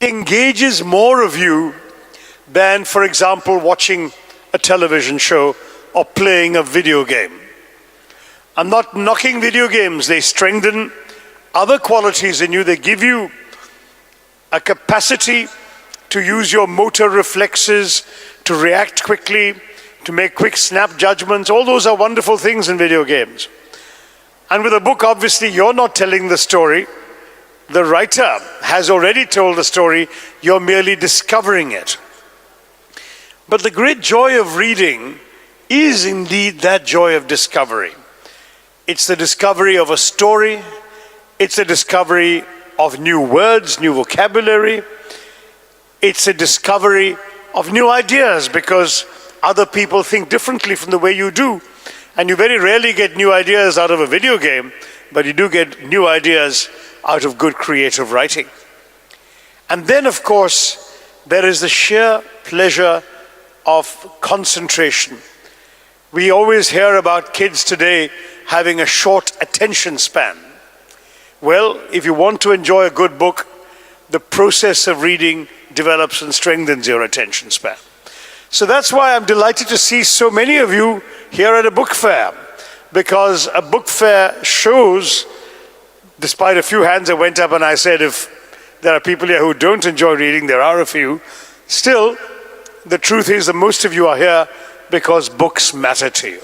engages more of you than, for example, watching a television show or playing a video game. I'm not knocking video games. They strengthen other qualities in you. They give you a capacity to use your motor reflexes, to react quickly, to make quick snap judgments. All those are wonderful things in video games. And with a book, obviously, you're not telling the story. The writer has already told the story. You're merely discovering it. But the great joy of reading is indeed that joy of discovery. It's the discovery of a story. It's the discovery of new words, new vocabulary. It's a discovery of new ideas, because other people think differently from the way you do. And you very rarely get new ideas out of a video game, but you do get new ideas out of good creative writing. And then, of course, there is the sheer pleasure of concentration. We always hear about kids today having a short attention span. Well, if you want to enjoy a good book, the process of reading develops and strengthens your attention span. So that's why I'm delighted to see so many of you here at a book fair, because a book fair shows, despite a few hands that went up and I said if there are people here who don't enjoy reading, there are a few, still, the truth is that most of you are here because books matter to you.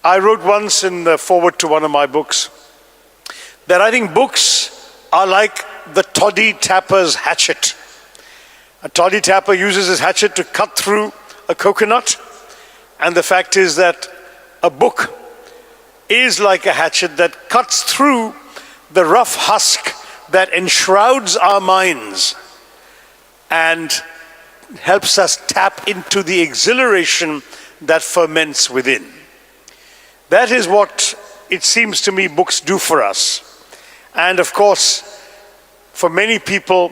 I wrote once in the foreword to one of my books that I think books are like the toddy tapper's hatchet. A toddy tapper uses his hatchet to cut through a coconut, and the fact is that a book is like a hatchet that cuts through the rough husk that enshrouds our minds and helps us tap into the exhilaration that ferments within. That is what it seems to me books do for us. And of course, for many people,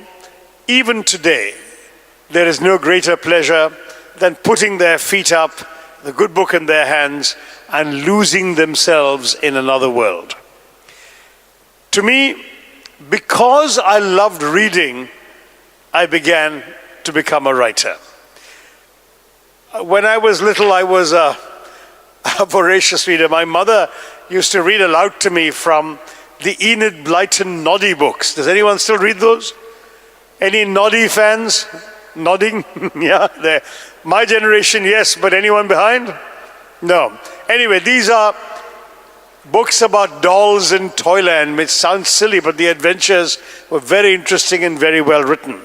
even today, there is no greater pleasure than putting their feet up, the good book in their hands, and losing themselves in another world. To me, because I loved reading, I began to become a writer. When I was little, I was a voracious reader. My mother used to read aloud to me from the Enid Blyton Noddy books. Does anyone still read those? Any Noddy fans? Nodding? Yeah, there. My generation, yes, but anyone behind? No. Anyway, these are books about dolls in Toyland, which sounds silly, but the adventures were very interesting and very well written.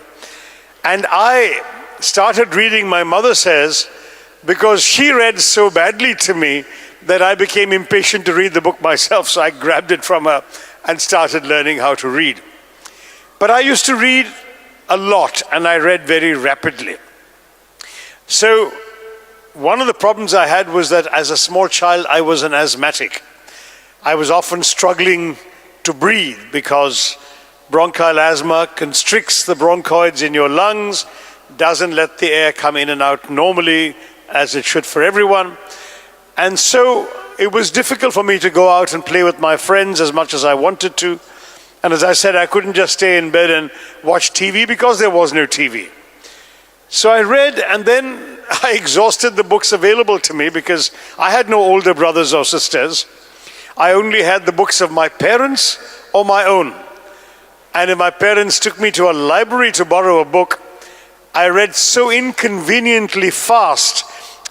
And I started reading, my mother says, because she read so badly to me that I became impatient to read the book myself, so I grabbed it from her and started learning how to read. But I used to read a lot, and I read very rapidly. So one of the problems I had was that as a small child, I was an asthmatic. I was often struggling to breathe because bronchial asthma constricts the bronchoids in your lungs, doesn't let the air come in and out normally as it should for everyone. And so it was difficult for me to go out and play with my friends as much as I wanted to. And as I said, I couldn't just stay in bed and watch TV because there was no TV. So I read, and then I exhausted the books available to me because I had no older brothers or sisters. I only had the books of my parents or my own. And if my parents took me to a library to borrow a book, I read so inconveniently fast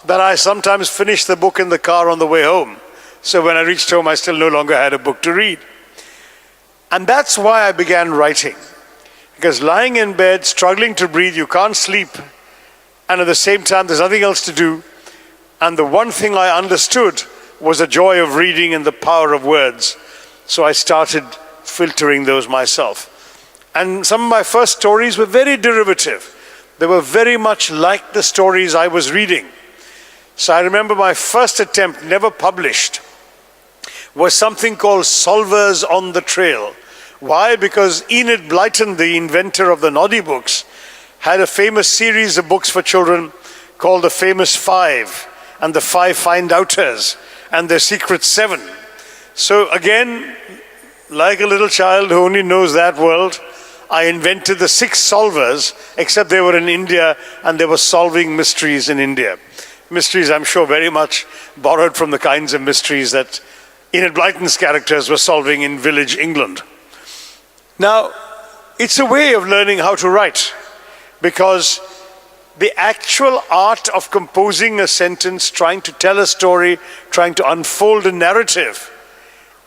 that I sometimes finished the book in the car on the way home. So when I reached home, I still no longer had a book to read. And that's why I began writing. Because lying in bed, struggling to breathe, you can't sleep, and at the same time, there's nothing else to do. And the one thing I understood was the joy of reading and the power of words. So I started filtering those myself. And some of my first stories were very derivative. They were very much like the stories I was reading. So I remember my first attempt, never published, was something called Solvers on the Trail. Why? Because Enid Blyton, the inventor of the Noddy books, had a famous series of books for children called The Famous Five and The Five Find-Outers and The Secret Seven. So again, like a little child who only knows that world, I invented the 6 solvers, except they were in India and they were solving mysteries in India. Mysteries, I'm sure, very much borrowed from the kinds of mysteries that Enid Blyton's characters were solving in village England. Now, it's a way of learning how to write, because the actual art of composing a sentence, trying to tell a story, trying to unfold a narrative,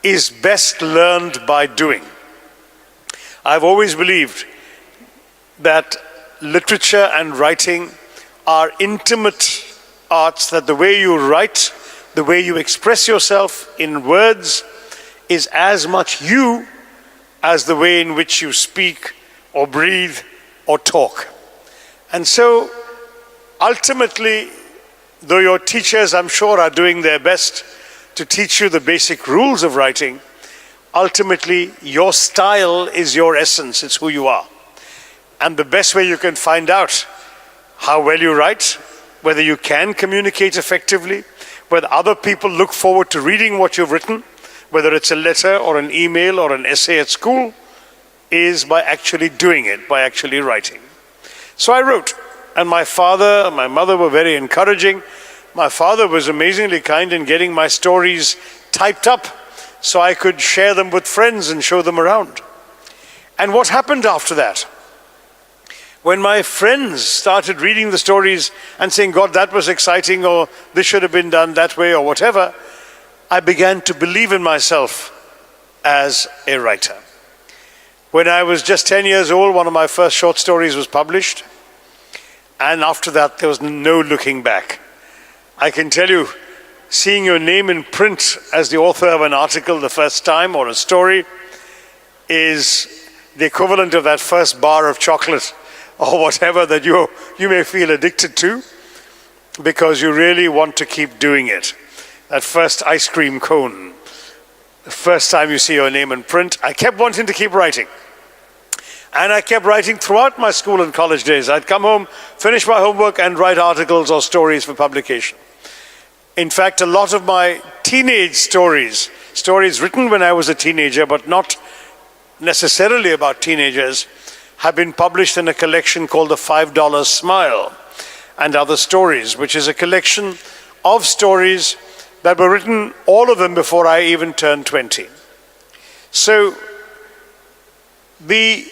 is best learned by doing. I've always believed that literature and writing are intimate arts, that the way you write, the way you express yourself in words is as much you as the way in which you speak or breathe or talk. And so ultimately, though your teachers, I'm sure, are doing their best to teach you the basic rules of writing, ultimately your style is your essence, it's who you are. And the best way you can find out how well you write, whether you can communicate effectively, whether other people look forward to reading what you've written, whether it's a letter or an email or an essay at school, is by actually doing it, by actually writing. So I wrote, and my father and my mother were very encouraging. My father was amazingly kind in getting my stories typed up so I could share them with friends and show them around. And what happened after that? When my friends started reading the stories and saying, God, that was exciting, or this should have been done that way, or whatever, I began to believe in myself as a writer. When I was just 10 years old, one of my first short stories was published. And after that, there was no looking back. I can tell you, seeing your name in print as the author of an article the first time, or a story, is the equivalent of that first bar of chocolate or whatever that you may feel addicted to, because you really want to keep doing it. That first ice cream cone, the first time you see your name in print, I kept wanting to keep writing. And I kept writing throughout my school and college days. I'd come home, finish my homework, and write articles or stories for publication. In fact, a lot of my teenage stories written when I was a teenager, but not necessarily about teenagers, have been published in a collection called the $5 Smile and Other Stories, which is a collection of stories that were written, all of them, before I even turned 20. So the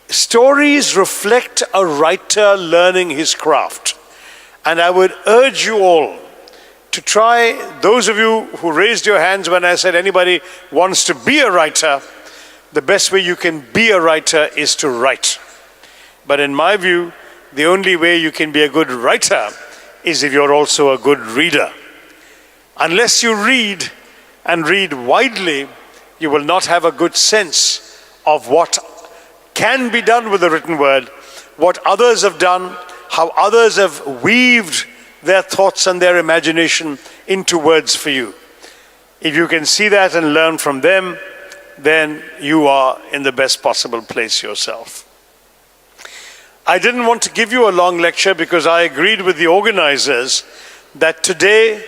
stories reflect a writer learning his craft. And I would urge you all to try, those of you who raised your hands when I said anybody wants to be a writer, the best way you can be a writer is to write. But in my view, the only way you can be a good writer is if you're also a good reader. Unless you read, and read widely, you will not have a good sense of what can be done with the written word, what others have done, how others have weaved their thoughts and their imagination into words for you. If you can see that and learn from them, then you are in the best possible place yourself. I didn't want to give you a long lecture because I agreed with the organizers that today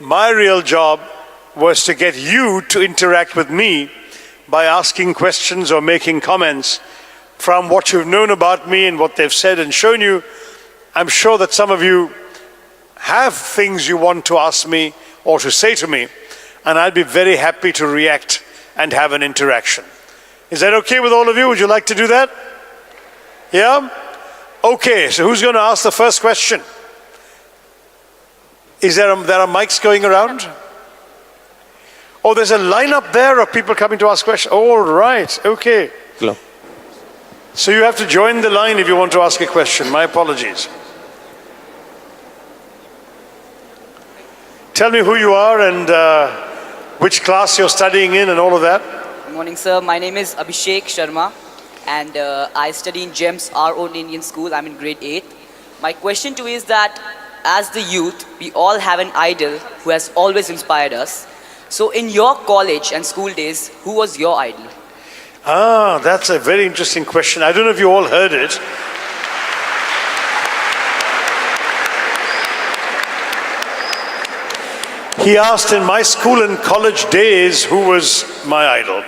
my real job was to get you to interact with me by asking questions or making comments from what you've known about me and what they've said and shown you. I'm sure that some of you have things you want to ask me or to say to me, and I'll be very happy to react and have an interaction. Is that okay with all of you? Would you like to do that? Yeah? Okay, so who's going to ask the first question? There are mics going around? Oh, there's a line up there of people coming to ask questions. All right, okay. Hello. So you have to join the line if you want to ask a question. My apologies. Tell me who you are and which class you're studying in and all of that. Good morning, sir. My name is Abhishek Sharma, and I study in GEMS, our own Indian school. I'm in grade 8. My question to you is that as the youth, we all have an idol who has always inspired us. So in your college and school days, who was your idol? Ah, that's a very interesting question. I don't know if you all heard it. He asked, in my school and college days, who was my idol?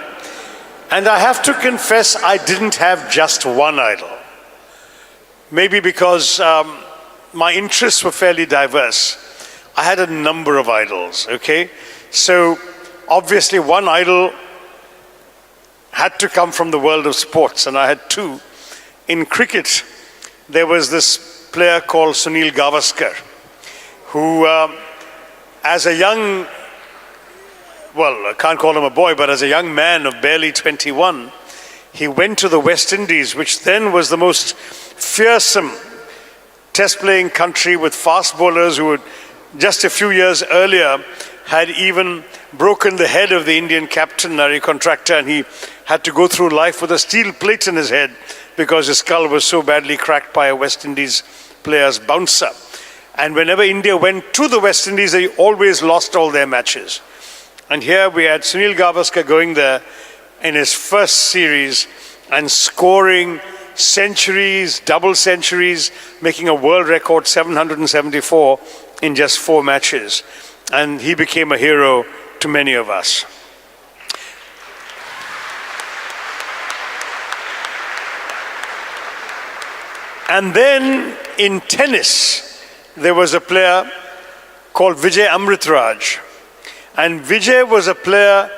And I have to confess, I didn't have just one idol. Maybe because my interests were fairly diverse. I had a number of idols, okay? So obviously one idol had to come from the world of sports, and I had two. In cricket, there was this player called Sunil Gavaskar, who as a young, well, I can't call him a boy, but as a young man of barely 21, he went to the West Indies, which then was the most fearsome test-playing country, with fast bowlers who would, just a few years earlier, had even broken the head of the Indian captain, Nari Contractor, and he had to go through life with a steel plate in his head because his skull was so badly cracked by a West Indies player's bouncer. And whenever India went to the West Indies, they always lost all their matches. And here we had Sunil Gavaskar going there in his first series and scoring centuries, double centuries, making a world record 774 in just 4 matches. And he became a hero to many of us. And then in tennis, there was a player called Vijay Amritraj. And Vijay was a player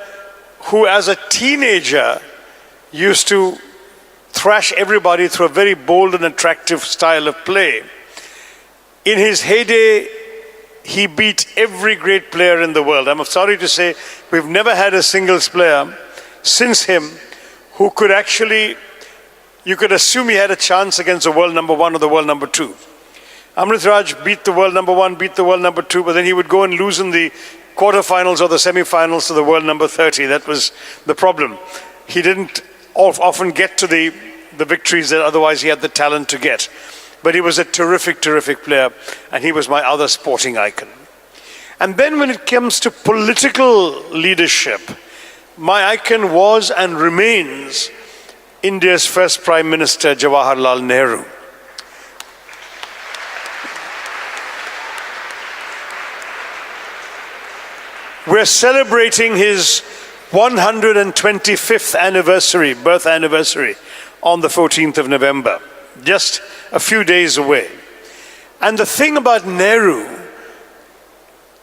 who, as a teenager, used to thrash everybody through a very bold and attractive style of play. In his heyday, he beat every great player in the world. I'm sorry to say, we've never had a singles player since him who could actually, you could assume he had a chance against the world number 1 or the world number 2. Amritraj beat the world number 1, beat the world number 2, but then he would go and lose in the quarterfinals or the semifinals to the world number 30. That was the problem. He didn't often get to the victories that otherwise he had the talent to get. But he was a terrific, terrific player, and he was my other sporting icon. And then when it comes to political leadership, my icon was and remains India's first Prime Minister, Jawaharlal Nehru. We're celebrating his 125th anniversary, birth anniversary, on the 14th of November, just a few days away. And the thing about Nehru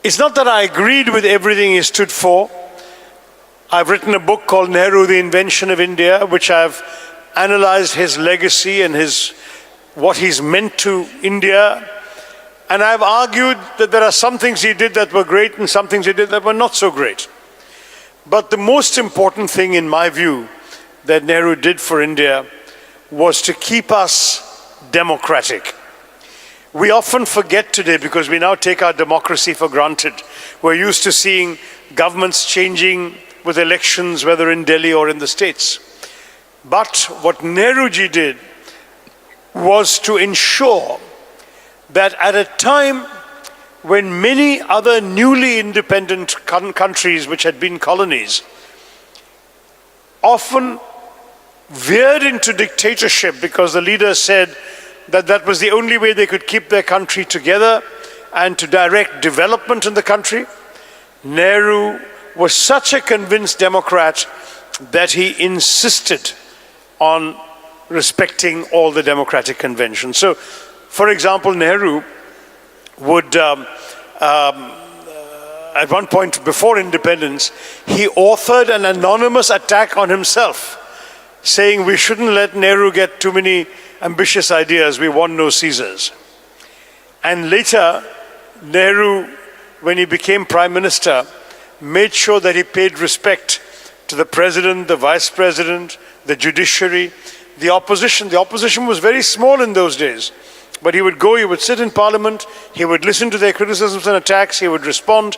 is not that I agreed with everything he stood for. I've written a book called Nehru, the Invention of India, which I've analyzed his legacy and what he's meant to India. And I've argued that there are some things he did that were great and some things he did that were not so great. But the most important thing, in my view, that Nehru did for India was to keep us democratic. We often forget today, because we now take our democracy for granted. We're used to seeing governments changing with elections, whether in Delhi or in the States. But what Nehruji did was to ensure that at a time when many other newly independent countries which had been colonies often veered into dictatorship because the leaders said that that was the only way they could keep their country together and to direct development in the country, Nehru was such a convinced democrat that he insisted on respecting all the democratic conventions. So, for example, Nehru would, at one point before independence, he authored an anonymous attack on himself, saying we shouldn't let Nehru get too many ambitious ideas, we want no Caesars. And later, Nehru, when he became Prime Minister, made sure that he paid respect to the President, the Vice President, the judiciary, the opposition. The opposition was very small in those days. But he would go, he would sit in Parliament, he would listen to their criticisms and attacks, he would respond.